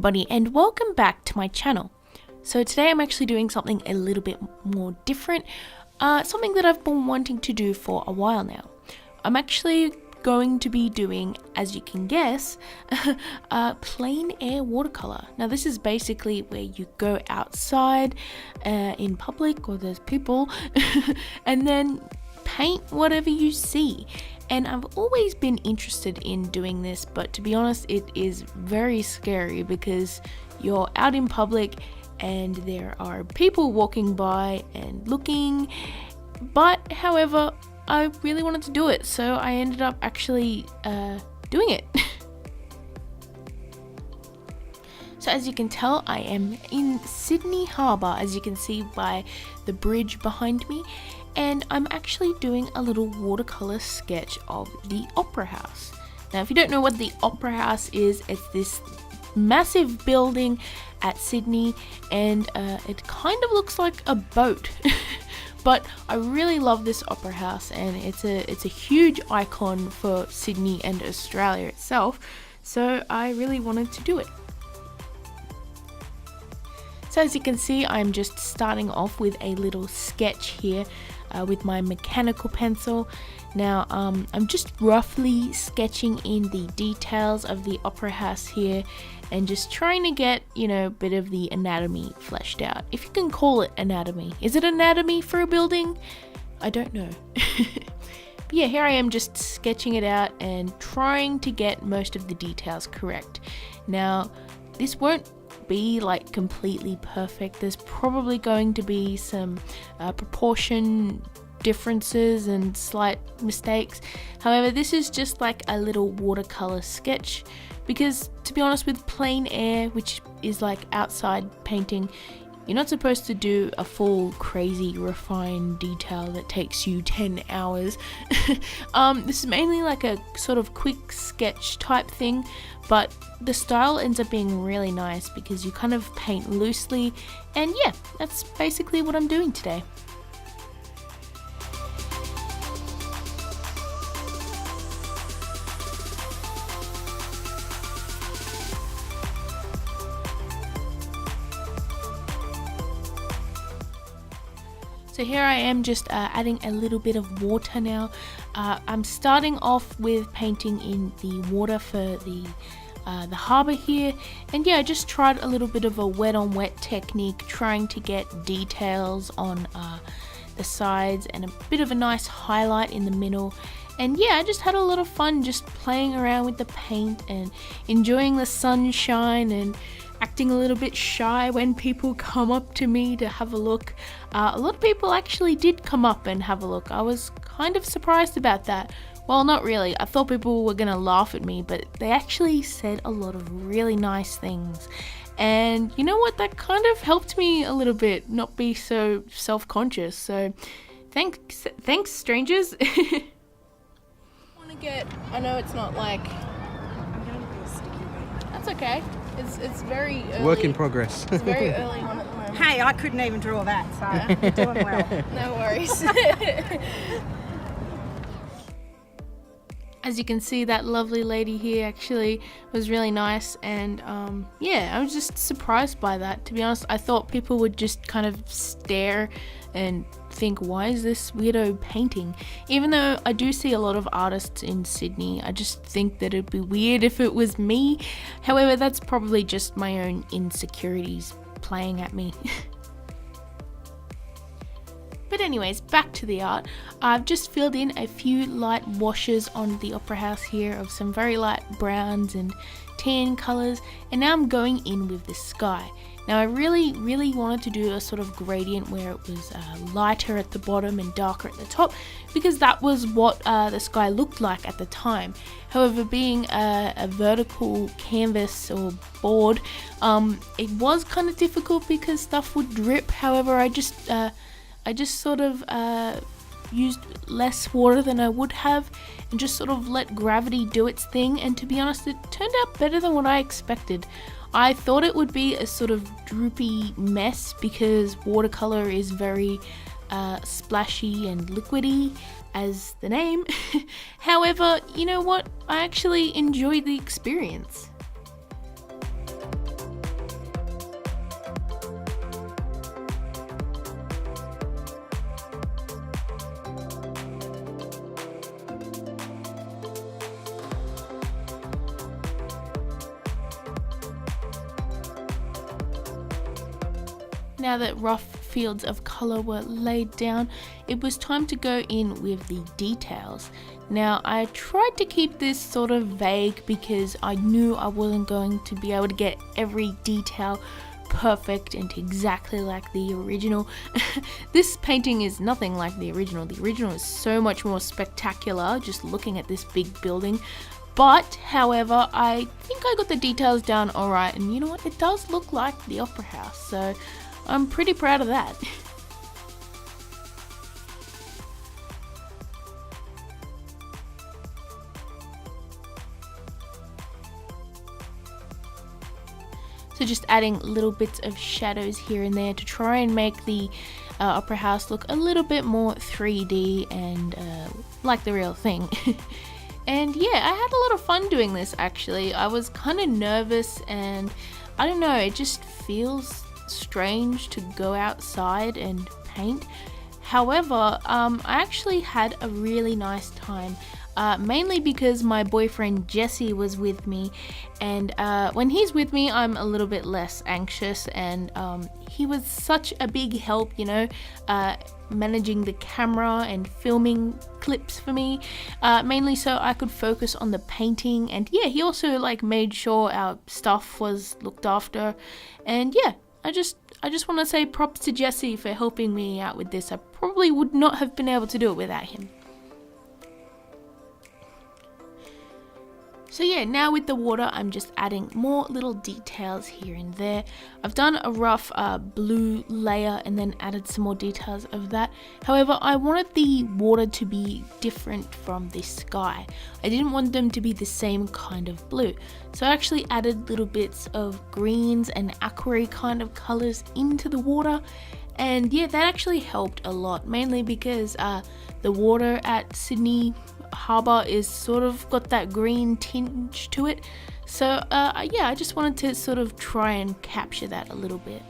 everybody and welcome back to my channel. So today I'm actually doing something a little bit more different, something that I've been wanting to do for a while now. I'm actually going to be doing, as you can guess, plein air watercolor. Now this is basically where you go outside in public or there's people and then paint whatever you see. And I've always been interested in doing this, but to be honest, it is very scary because you're out in public and there are people walking by and looking. But however, I really wanted to do it, so I ended up actually doing it. So as you can tell, I am in Sydney Harbour, as you can see by the bridge behind me. And I'm actually doing a little watercolor sketch of the Opera House. Now, if you don't know what the Opera House is, it's this massive building at Sydney, and it kind of looks like a boat. But I really love this Opera House, and it's a huge icon for Sydney and Australia itself. So I really wanted to do it. So as you can see, I'm just starting off with a little sketch here with my mechanical pencil. Now I'm just roughly sketching in the details of the Opera House here and just trying to get, you know, a bit of the anatomy fleshed out. If you can call it anatomy. Is it anatomy for a building? I don't know. But yeah, here I am just sketching it out and trying to get most of the details correct. Now, this won't be like completely perfect. There's probably going to be some proportion differences and slight mistakes. However, this is just like a little watercolor sketch because, to be honest, with plein air, which is like outside painting, you're not supposed to do a full crazy refined detail that takes you 10 hours. This is mainly like a sort of quick sketch type thing, but the style ends up being really nice because you kind of paint loosely, and yeah, that's basically what I'm doing today. So here I am just adding a little bit of water now. I'm starting off with painting in the water for the harbour here, and yeah, I just tried a little bit of a wet on wet technique, trying to get details on the sides and a bit of a nice highlight in the middle. And yeah, I just had a lot of fun just playing around with the paint and enjoying the sunshine and acting a little bit shy when people come up to me to have a look. A lot of people actually did come up and have a look. I was kind of surprised about that. Well, not really. I thought people were gonna laugh at me, but they actually said a lot of really nice things. And you know what? That kind of helped me a little bit not be so self-conscious. So thanks strangers. I know it's not like, that's okay. It's very early. Work in progress. It's very early on at the moment. Hey, I couldn't even draw that, so you're doing well. No worries. As you can see, that lovely lady here actually was really nice, and yeah, I was just surprised by that. To be honest, I thought people would just kind of stare and think, why is this weirdo painting? Even though I do see a lot of artists in Sydney, I just think that it'd be weird if it was me. However, that's probably just my own insecurities playing at me. But anyways, back to the art. I've just filled in a few light washes on the Opera House here of some very light browns and tan colours, and now I'm going in with the sky. Now I really wanted to do a sort of gradient where it was lighter at the bottom and darker at the top, because that was what the sky looked like at the time. However, being a vertical canvas or board, it was kind of difficult because stuff would drip. However, I just sort of used less water than I would have and just sort of let gravity do its thing, and to be honest, it turned out better than what I expected. I thought it would be a sort of droopy mess because watercolor is very splashy and liquidy, as the name. However, you know what? I actually enjoyed the experience. now that rough fields of color were laid down, it was time to go in with the details. Now, I tried to keep this sort of vague because I knew I wasn't going to be able to get every detail perfect and exactly like the original. This painting is nothing like the original. The original is so much more spectacular just looking at this big building. But, however, I think I got the details down alright, and you know what, it does look like the Opera House, so I'm pretty proud of that. So just adding little bits of shadows here and there to try and make the Opera House look a little bit more 3D and like the real thing. And yeah, I had a lot of fun doing this actually. I was kind of nervous and I don't know, it just feels strange to go outside and paint. However, I actually had a really nice time. Mainly because my boyfriend Jesse was with me, and when he's with me I'm a little bit less anxious, and he was such a big help, you know, managing the camera and filming clips for me, mainly so I could focus on the painting. And yeah, he also like made sure our stuff was looked after. And yeah, I just want to say props to Jesse for helping me out with this. I probably would not have been able to do it without him. So yeah, now with the water, I'm just adding more little details here and there. I've done a rough blue layer and then added some more details of that. However, I wanted the water to be different from the sky. I didn't want them to be the same kind of blue. So I actually added little bits of greens and aqua kind of colors into the water. And yeah, that actually helped a lot, mainly because the water at Sydney Harbour is sort of got that green tinge to it. So yeah, I just wanted to sort of try and capture that a little bit.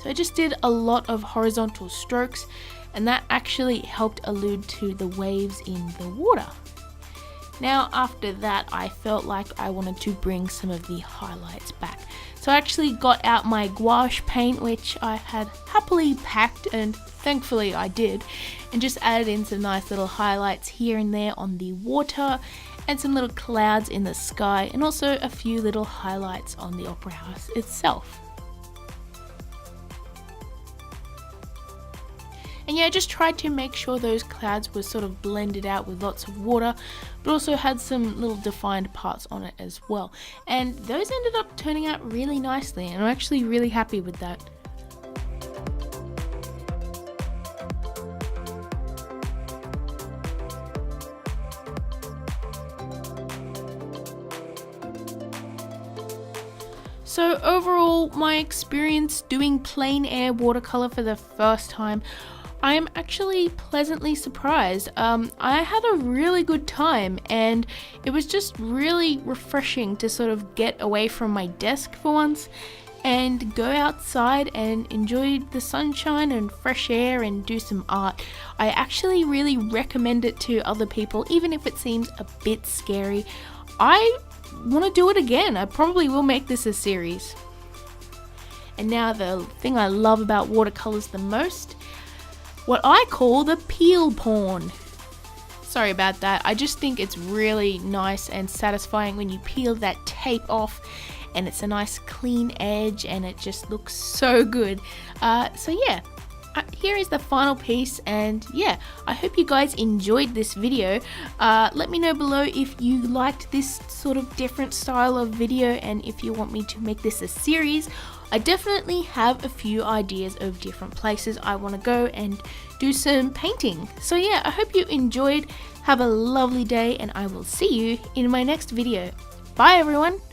So I just did a lot of horizontal strokes, and that actually helped allude to the waves in the water. Now after that, I felt like I wanted to bring some of the highlights back. So I actually got out my gouache paint, which I had happily packed, and thankfully I did, and just added in some nice little highlights here and there on the water, and some little clouds in the sky, and also a few little highlights on the Opera House itself. And yeah, I just tried to make sure those clouds were sort of blended out with lots of water, but also had some little defined parts on it as well. And those ended up turning out really nicely, and I'm actually really happy with that. So overall, my experience doing plein air watercolor for the first time, I am actually pleasantly surprised. I had a really good time, and it was just really refreshing to sort of get away from my desk for once and go outside and enjoy the sunshine and fresh air and do some art. I actually really recommend it to other people, even if it seems a bit scary. I want to do it again. I probably will make this a series. And now the thing I love about watercolors the most, what I call the peel porn. Sorry about that. I just think it's really nice and satisfying when you peel that tape off and it's a nice clean edge and it just looks so good. So yeah, here is the final piece, and yeah, I hope you guys enjoyed this video. Let me know below if you liked this sort of different style of video and if you want me to make this a series. I definitely have a few ideas of different places I want to go and do some painting. So yeah, I hope you enjoyed. Have a lovely day, and I will see you in my next video. Bye everyone!